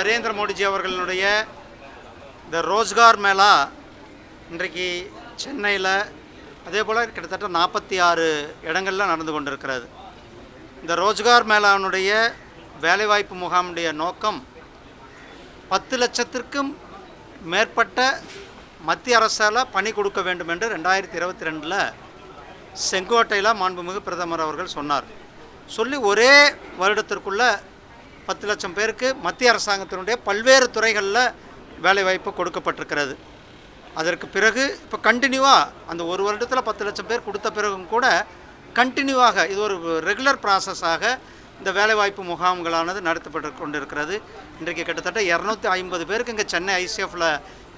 நரேந்திர மோடிஜி அவர்களுடைய இந்த ரோஸ்கார் மேளா இன்றைக்கு சென்னையில் அதே போல் கிட்டத்தட்ட 46 இடங்களில் நடந்து கொண்டிருக்கிறது. இந்த ரோஸ்கார் மேளாவுடைய வேலைவாய்ப்பு முகாமுடைய நோக்கம் 10 லட்சத்திற்கும் மேற்பட்ட மத்திய அரசால் பணி கொடுக்க வேண்டும் என்று 2022 செங்கோட்டையில் மாண்புமிகு பிரதமர் அவர்கள் சொன்னார். சொல்லி ஒரே வருடத்திற்குள்ளே 10 லட்சம் பேருக்கு மத்திய அரசாங்கத்தினுடைய பல்வேறு துறைகளில் வேலைவாய்ப்பு கொடுக்கப்பட்டிருக்கிறது. அதற்கு பிறகு இப்போ கண்டினியூவாக அந்த ஒரு வருடத்தில் 10 லட்சம் பேர் கொடுத்த பிறகும் கூட கண்டினியூவாக இது ஒரு ரெகுலர் ப்ராசஸாக இந்த வேலைவாய்ப்பு முகாம்களானது நடத்தப்பட்டு கொண்டிருக்கிறது. இன்றைக்கு கிட்டத்தட்ட 250 பேருக்கு இங்கே சென்னை ஐசிஎஃப்பில்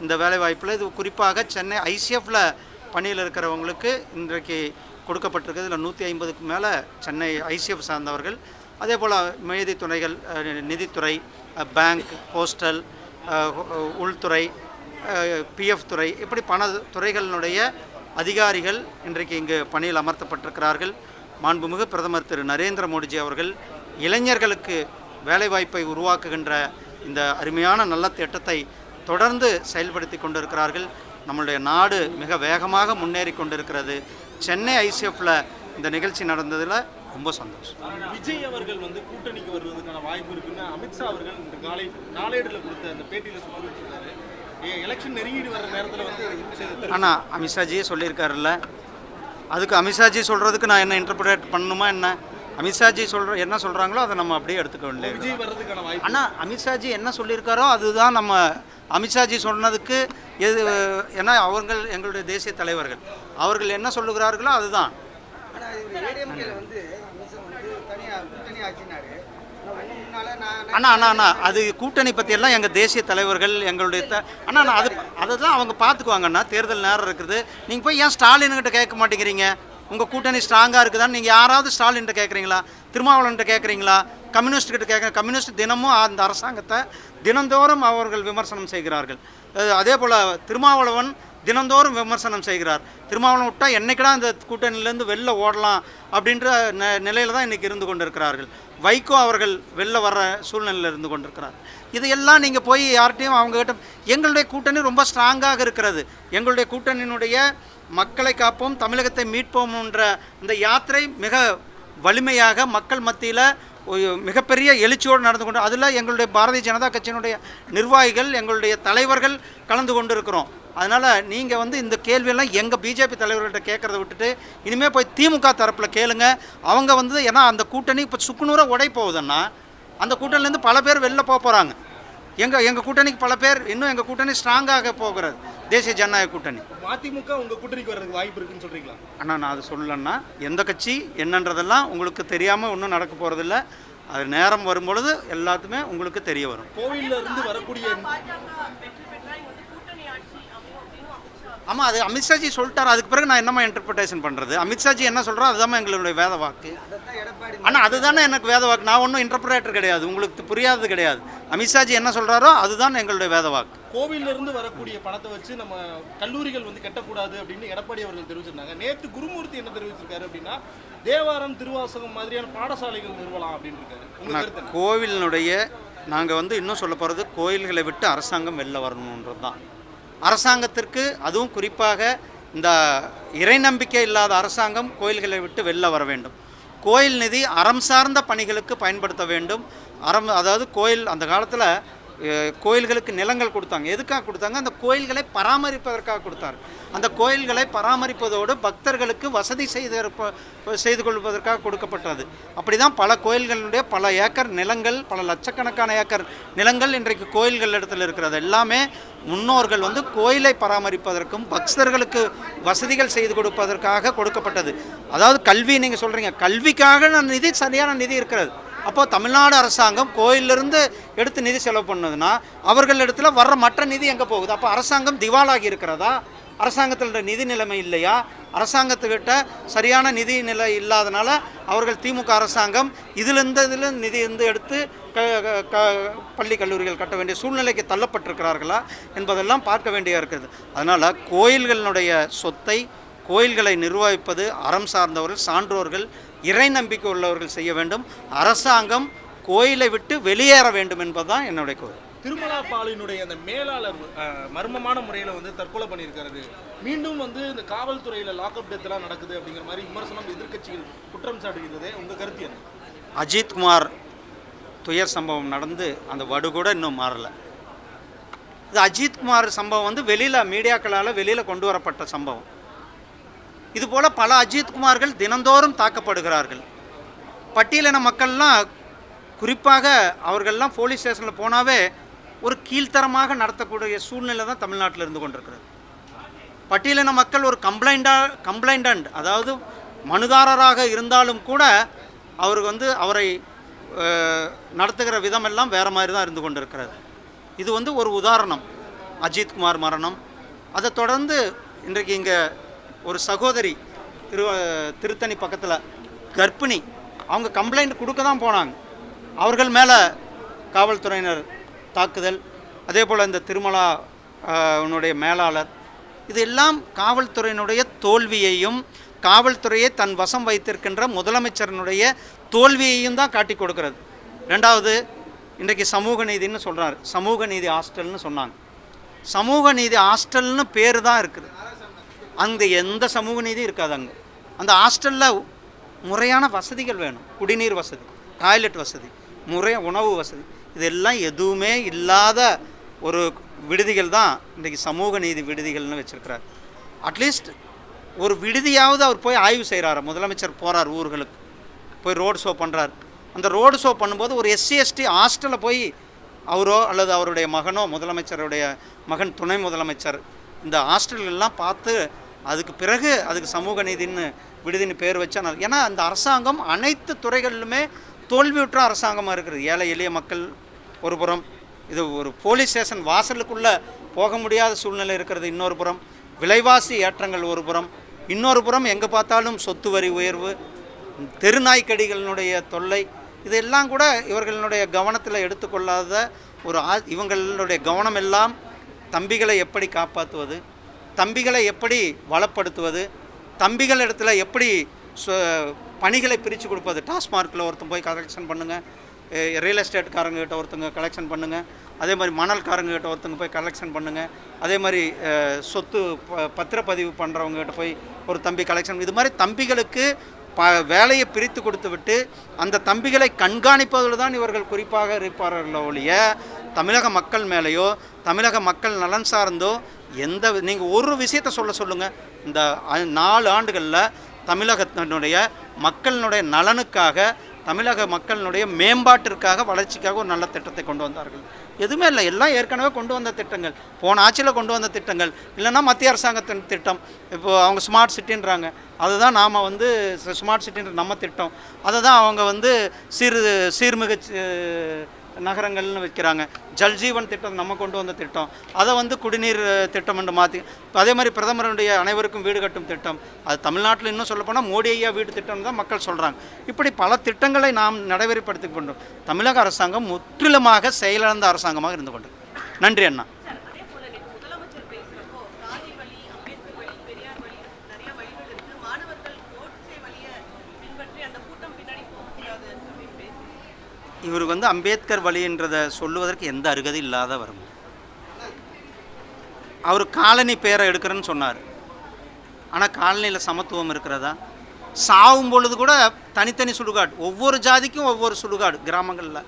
இந்த வேலைவாய்ப்பில் இது குறிப்பாக சென்னை ஐசிஎஃப்பில் பணியில் இருக்கிறவங்களுக்கு இன்றைக்கு கொடுக்கப்பட்டிருக்கிறது. இதில் 150க்கு மேலே சென்னை ஐசிஎஃப் சார்ந்தவர்கள், அதே போல் மீதி துறைகள் நிதித்துறை, பேங்க், போஸ்டல், உள்துறை, பிஎஃப் துறை, இப்படி பண துறைகளினுடைய அதிகாரிகள் இன்றைக்கு இங்கு பணியில் அமர்த்தப்பட்டிருக்கிறார்கள். மாண்புமிகு பிரதமர் திரு நரேந்திர மோடிஜி அவர்கள் இளைஞர்களுக்கு வேலைவாய்ப்பை உருவாக்குகின்ற இந்த அருமையான நல்ல திட்டத்தை தொடர்ந்து செயல்படுத்தி கொண்டிருக்கிறார்கள். நம்மளுடைய நாடு மிக வேகமாக முன்னேறி கொண்டிருக்கிறது. சென்னை ஐசிஎஃப்பில் இந்த நிகழ்ச்சி நடந்ததில் ரொம்ப சந்தோஷம். விஜய் அவர்கள் கூட்டணிக்கு வருவதற்கான வாய்ப்பு இருக்குன்னு அமித்ஷா அவர்கள் இந்த காலை நாளேடில் கொடுத்த அந்த பேட்டியில் சொல்லியிருக்காரு. எலெக்ஷன் நெருங்கிட்டு வர நேரத்தில் ஆனால் அமித்ஷாஜியே சொல்லியிருக்காருல்ல, அதுக்கு அமித்ஷாஜி சொல்கிறதுக்கு நான் என்ன இன்டர்பிரேட் பண்ணணுமா என்ன? அமித்ஷாஜி என்ன சொல்கிறாங்களோ அதை நம்ம அப்படியே எடுத்துக்க வேண்டியது. விஜய் வர்றதுக்கான வாய்ப்பு. ஆனால் அமித்ஷாஜி என்ன சொல்லியிருக்காரோ அதுதான் நம்ம அமித்ஷாஜி சொன்னதுக்கு எது, ஏன்னா அவர்கள் எங்களுடைய தேசிய தலைவர்கள், அவர்கள் என்ன சொல்லுகிறார்களோ அதுதான். அண்ணா அது கூட்டணி பற்றியெல்லாம் எங்கள் தேசிய தலைவர்கள் எங்களுடைய அண்ணா அதை தான் அவங்க பார்த்துக்குவாங்கண்ணா. தேர்தல் நேரம் இருக்குது. நீங்கள் போய் ஏன் ஸ்டாலின்கிட்ட கேட்க மாட்டேங்கிறீங்க? உங்கள் கூட்டணி ஸ்ட்ராங்காக இருக்குதான்னு நீங்கள் யாராவது ஸ்டாலின்கிட்ட கேட்குறீங்களா? திருமாவளவன்கிட்ட கேட்குறீங்களா? கம்யூனிஸ்ட்கிட்ட கேட்குற கம்யூனிஸ்ட் தினமும் அந்த அரசாங்கத்தை தினந்தோறும் அவர்கள் விமர்சனம் செய்கிறார்கள். அதே போல் திருமாவளவன் தினந்தோறும் விமர்சனம் செய்கிறார். திருமாவளவன் விட்டால் என்னைக்கிடா இந்த கூட்டணியிலேருந்து வெளில ஓடலாம் அப்படின்ற நிலையில் தான் இன்றைக்கி இருந்து கொண்டிருக்கிறார்கள். வைகோ அவர்கள் வெளில வர்ற சூழ்நிலையில் இருந்து கொண்டிருக்கிறார். இதையெல்லாம் நீங்கள் போய் யார்கிட்டையும் அவங்ககிட்ட எங்களுடைய கூட்டணி ரொம்ப ஸ்ட்ராங்காக இருக்கிறது, எங்களுடைய கூட்டணியினுடைய மக்களை காப்போம் தமிழகத்தை மீட்போம்ன்ற அந்த யாத்திரை மிக வலிமையாக மக்கள் மத்தியில் மிகப்பெரிய எழுச்சியோடு நடந்து கொண்டு, அதில் எங்களுடைய பாரதிய ஜனதா கட்சியினுடைய நிர்வாகிகள், எங்களுடைய தலைவர்கள் கலந்து கொண்டு இருக்கிறோம். அதனால் நீங்கள் இந்த கேள்வியெல்லாம் எங்கள் பிஜேபி தலைவர்கள்ட்ட கேட்குறத விட்டுட்டு இனிமேல் போய் திமுக தரப்பில் கேளுங்க. அவங்க ஏன்னா அந்த கூட்டணி இப்போ சுக்குநூறாக உடை போகுதுன்னா அந்த கூட்டணிலேருந்து பல பேர் வெளில போக போகிறாங்க. எங்கள் கூட்டணிக்கு பல பேர் இன்னும் எங்கள் கூட்டணி ஸ்ட்ராங்காக போகிறது. தேசிய ஜனநாயக கூட்டணி அதிமுக உங்கள் கூட்டணிக்கு வர்றதுக்கு வாய்ப்பு இருக்குன்னு சொல்கிறீங்களா? அண்ணா நான் அது சொல்லலைன்னா எந்த கட்சி என்னன்றதெல்லாம் உங்களுக்கு தெரியாமல் ஒன்றும் நடக்க போகிறதில்ல. அது நேரம் வரும்பொழுது எல்லாத்துமே உங்களுக்கு தெரிய வரும். கோவிலில் இருந்து வரக்கூடிய ஆமாம், அது அமித்ஷாஜி சொல்லிட்டார். அதுக்கு பிறகு நான் என்னம்மா இன்டர்பிரிட்டேஷன் பண்ணுறது? அமித்ஷாஜி என்ன சொல்கிறோம் அதுதான் எங்களுடைய வேத வாக்கு. ஆனால் அதுதானே எனக்கு வேத வாக்கு. நான் ஒன்றும் இன்டர்பிரேட்டர் கிடையாது, உங்களுக்கு புரியாதது கிடையாது. அமித்ஷாஜி என்ன சொல்கிறாரோ அதுதான் எங்களுடைய வேத வாக்கு. கோவிலிருந்து வரக்கூடிய பணத்தை வச்சு நம்ம கல்லூரிகள் கட்டக்கூடாது அப்படின்னு எடப்பாடி அவர்கள் தெரிவிச்சிருந்தாங்க. நேற்று குருமூர்த்தி என்ன தெரிவிச்சிருக்காரு அப்படின்னா, தேவாரம், திருவாசகம் மாதிரியான பாடசாலைகள் நிறுவலாம் அப்படின்னு இருக்காரு. கோவிலினுடைய நாங்கள் இன்னும் சொல்ல போகிறது, கோயில்களை விட்டு அரசாங்கம் வெளில வரணுன்றது தான். அரசாங்கத்திற்கு அதுவும் குறிப்பாக இந்த இறை நம்பிக்கை இல்லாத அரசாங்கம் கோயில்களை விட்டு வெளில வர வேண்டும். கோயில் நிதி அறம் சார்ந்த பணிகளுக்கு பயன்படுத்த வேண்டும். அதாவது கோயில் அந்த காலத்தில் கோயில்களுக்கு நிலங்கள் கொடுத்தாங்க. எதுக்காக கொடுத்தாங்க? அந்த கோயில்களை பராமரிப்பதற்காக கொடுத்தார். அந்த கோயில்களை பராமரிப்பதோடு பக்தர்களுக்கு வசதி செய்து கொள்வதற்காக கொடுக்கப்பட்டது. அப்படி தான் பல கோயில்களுடைய பல ஏக்கர் நிலங்கள், பல லட்சக்கணக்கான ஏக்கர் நிலங்கள் இன்றைக்கு கோயில்கள் இடத்துல இருக்கிறது. எல்லாமே முன்னோர்கள் கோயிலை பராமரிப்பதற்கும் பக்தர்களுக்கு வசதிகள் செய்து கொடுப்பதற்காக கொடுக்கப்பட்டது. அதாவது கல்வி, நீங்கள் சொல்கிறீங்க கல்விக்காக நிதி, சரியான நிதி இருக்கிறது. அப்போது தமிழ்நாடு அரசாங்கம் கோயிலிருந்து எடுத்து நிதி செலவு பண்ணதுன்னா அவர்களிடத்தில் வர்ற மற்ற நிதி எங்கே போகுது? அப்போ அரசாங்கம் திவாலாகி இருக்கிறதா? அரசாங்கத்தில் நிதி நிலைமை இல்லையா? அரசாங்கத்துக்கிட்ட சரியான நிதி நிலை இல்லாதனால அவர்கள் திமுக அரசாங்கம் இதில் நிதி எடுத்து பள்ளி கல்லூரிகள் கட்ட வேண்டிய சூழ்நிலைக்கு தள்ளப்பட்டிருக்கிறார்களா என்பதெல்லாம் பார்க்க வேண்டிய இருக்கிறது. அதனால் கோயில்களினுடைய சொத்தை, கோயில்களை நிர்வகிப்பது அறம் சார்ந்தவர்கள், சான்றோர்கள், இறை நம்பிக்கை உள்ளவர்கள் செய்ய வேண்டும். அரசாங்கம் கோயிலை விட்டு வெளியேற வேண்டும் என்பதுதான் என்னுடைய கோரிக்கை. திருமலா பாலினுடைய அந்த மேலாளர் மர்மமான முறையில் வந்து தற்கொலை பண்ணியிருக்கிறது, மீண்டும் வந்து இந்த காவல்துறையில் லாக்அப் டெத்லாம் நடக்குது அப்படிங்கிற மாதிரி விமர்சனம் எதிர்க்கட்சிகள் குற்றம் சாட்டுகிறது. உங்கள் கருத்து என்ன? அஜித்குமார் துயர் சம்பவம் நடந்து அந்த வடு கூட இன்னும் மாறலை. இது அஜித்குமார் சம்பவம் வந்து வெளியில் மீடியாக்களால் வெளியில் கொண்டு வரப்பட்ட சம்பவம். இதுபோல் பல அஜித்குமார்கள் தினந்தோறும் தாக்கப்படுகிறார்கள். பட்டியலின மக்கள்லாம் குறிப்பாக அவர்கள்லாம் போலீஸ் ஸ்டேஷனில் போனாவே ஒரு கீழ்த்தரமாக நடத்தக்கூடிய சூழ்நிலை தான் தமிழ்நாட்டில் இருந்து கொண்டிருக்கிறது. பட்டியலின மக்கள் ஒரு கம்ப்ளைண்டன்ட், அதாவது மனுதாரராக இருந்தாலும் கூட அவருக்கு வந்து அவரை நடத்துகிற விதமெல்லாம் வேறு மாதிரி தான் இருந்து கொண்டிருக்கிறது. இது வந்து ஒரு உதாரணம், அஜித்குமார் மரணம். அதை தொடர்ந்து இன்றைக்கு இங்கே ஒரு சகோதரி திருத்தணி பக்கத்தில் கர்ப்பிணி, அவங்க கம்ப்ளைண்ட் கொடுக்க தான் போனாங்க. அவர்கள் மேலே காவல்துறையினர் தாக்குதல், அதே போல் இந்த திருமலா உன்னுடைய மேலாளர், இதெல்லாம் காவல்துறையினுடைய தோல்வியையும் காவல்துறையை தன் வசம் வைத்திருக்கின்ற முதலமைச்சரினுடைய தோல்வியையும் தான் காட்டி கொடுக்கிறது. ரெண்டாவது, இன்றைக்கு சமூக நீதினு சொல்கிறார், சமூக நீதி ஹாஸ்டல்னு சொன்னாங்க. சமூக நீதி ஹாஸ்டல்னு பேர் தான் இருக்குது, அங்கே எந்த சமூக நீதி இருக்காது. அங்கே அந்த ஹாஸ்டலில் முறையான வசதிகள் வேணும், குடிநீர் வசதி, டாய்லெட் வசதி, உணவு வசதி, இதெல்லாம் எதுவுமே இல்லாத ஒரு விடுதிகள் தான் இன்றைக்கி சமூக நீதி விடுதிகள்னு வச்சுருக்கிறார். அட்லீஸ்ட் ஒரு விடுதியாவது அவர் போய் ஆய்வு செய்கிறார். முதலமைச்சர் போகிறார் ஊர்களுக்கு, போய் ரோடு ஷோ பண்ணுறார். அந்த ரோடு ஷோ பண்ணும்போது ஒரு SC/ST ஹாஸ்டலில் போய் அவரோ அல்லது அவருடைய மகனோ, முதலமைச்சருடைய மகன் துணை முதலமைச்சர், இந்த ஹாஸ்டல்லாம் பார்த்து அதுக்கு பிறகு அதுக்கு சமூக நீதின்னு விடுதின்னு பேர் வச்சா. ஏன்னா அந்த அரசாங்கம் அனைத்து துறைகளிலுமே தோல்வியுற்ற அரசாங்கமாக இருக்குது. ஏழை எளிய மக்கள் ஒரு புறம், இது ஒரு போலீஸ் ஸ்டேஷன் வாசலுக்குள்ளே போக முடியாத சூழ்நிலை இருக்கிறது இன்னொரு புறம், விலைவாசி ஏற்றங்கள் ஒரு புறம், இன்னொரு புறம் எங்கே பார்த்தாலும் சொத்து வரி உயர்வு, தெருநாய்க்கடிகளினுடைய தொல்லை, இதெல்லாம் கூட இவர்களுடைய கவனத்தில் எடுத்துக்கொள்ளாத ஒரு இவங்களுடைய கவனம் எல்லாம் தம்பிகளை எப்படி காப்பாற்றுவது, தம்பிகளை எப்படி வளப்படுத்துவது, தம்பிகள் இடத்துல எப்படி பணிகளை பிரித்து கொடுப்பது. டாஸ்மார்க்கில் ஒருத்தன் போய் கலெக்ஷன் பண்ணுங்கள், ரியல் எஸ்டேட்காரங்ககிட்ட ஒருத்தங்க கலெக்ஷன் பண்ணுங்கள், அதே மாதிரி மணல்காரங்ககிட்ட ஒருத்தங்க போய் கலெக்ஷன் பண்ணுங்கள், அதே மாதிரி சொத்து பத்திரப்பதிவு பண்ணுறவங்ககிட்ட போய் ஒரு தம்பி கலெக்ஷன். இது மாதிரி தம்பிகளுக்கு வேலையை பிரித்து கொடுத்து விட்டு அந்த தம்பிகளை கண்காணிப்பதில் தான் இவர்கள் குறிப்பாக இருப்பார்கள் ஒழிய தமிழக மக்கள் மேலேயோ தமிழக மக்கள் நலன் சார்ந்தோ எந்த நீங்கள் ஒரு விஷயத்தை சொல்லுங்கள். இந்த 4 ஆண்டுகளில் தமிழகத்தினுடைய மக்களினுடைய நலனுக்காக, தமிழக மக்களினுடைய மேம்பாட்டிற்காக, வளர்ச்சிக்காக ஒரு நல்ல திட்டத்தை கொண்டு வந்தார்கள். எதுவுமே இல்லை, எல்லாம் ஏற்கனவே கொண்டு வந்த திட்டங்கள், போன ஆட்சியில் கொண்டு வந்த திட்டங்கள், இல்லைன்னா மத்திய அரசாங்கத்தின் திட்டம். இப்போது அவங்க ஸ்மார்ட் சிட்டின்றாங்க, அதுதான் நாம் வந்து ஸ்மார்ட் சிட்டின்ற நம்ம திட்டம், அதை தான் அவங்க வந்து சீர்மிகு நகரங்கள்னு வைக்கிறாங்க. ஜல்ஜீவன் திட்டம் நம்ம கொண்டு வந்த திட்டம், அதை வந்து குடிநீர் திட்டம் என்று மாற்றி, அதே மாதிரி பிரதமருடைய அனைவருக்கும் வீடு கட்டும் திட்டம், அது தமிழ்நாட்டில் இன்னும் சொல்லப்போனால் மோடி ஐயா வீடு திட்டம் தான் மக்கள் சொல்கிறாங்க. இப்படி பல திட்டங்களை நாம் நடைமுறைப்படுத்தி கொண்டோம். தமிழக அரசாங்கம் முற்றிலுமாக செயலிழந்த அரசாங்கமாக இருந்து கொண்டு. நன்றி அண்ணா. இவர் வந்து அம்பேத்கர் வழின்றதை சொல்லுவதற்கு எந்த அருகதை இல்லாத வரும். அவர் காலனி பேரை எடுக்கிறேன்னு சொன்னார், ஆனால் காலனியில் சமத்துவம் இருக்கிறதா? சாவும் பொழுது கூட தனித்தனி சுடுகாடு, ஒவ்வொரு ஜாதிக்கும் ஒவ்வொரு சுடுகாடு கிராமங்களில்.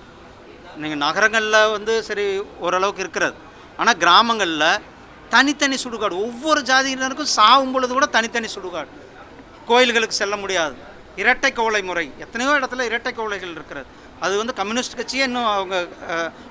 நீங்கள் நகரங்களில் வந்து சரி ஓரளவுக்கு இருக்கிறது, ஆனால் கிராமங்களில் தனித்தனி சுடுகாடு, ஒவ்வொரு ஜாதியினருக்கும் சாவும் பொழுது கூட தனித்தனி சுடுகாடு. கோயில்களுக்கு செல்ல முடியாது, இரட்டை கோலை முறை, எத்தனையோ இடத்துல இரட்டை கோலைகள் இருக்கிறது. அது வந்து கம்யூனிஸ்ட் கட்சியே இன்னும்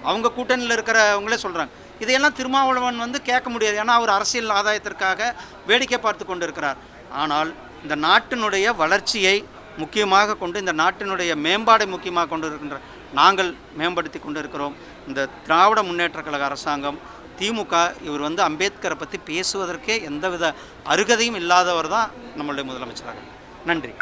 அவங்க கூட்டணியில் இருக்கிறவங்களே சொல்கிறாங்க. இதையெல்லாம் திருமாவளவன் வந்து கேட்க முடியாது, ஏன்னா அவர் அரசியல் ஆதாயத்திற்காக வேடிக்கை பார்த்து கொண்டு இருக்கிறார். ஆனால் இந்த நாட்டினுடைய வளர்ச்சியை முக்கியமாக கொண்டு, இந்த நாட்டினுடைய மேம்பாடை முக்கியமாக கொண்டு இருக்கின்ற நாங்கள் மேம்படுத்தி கொண்டு இருக்கிறோம். இந்த திராவிட முன்னேற்ற கழக அரசாங்கம், திமுக, இவர் வந்து அம்பேத்கரை பற்றி பேசுவதற்கே எந்தவித அருகதையும் இல்லாதவர் தான் நம்மளுடைய முதலமைச்சராக. நன்றி.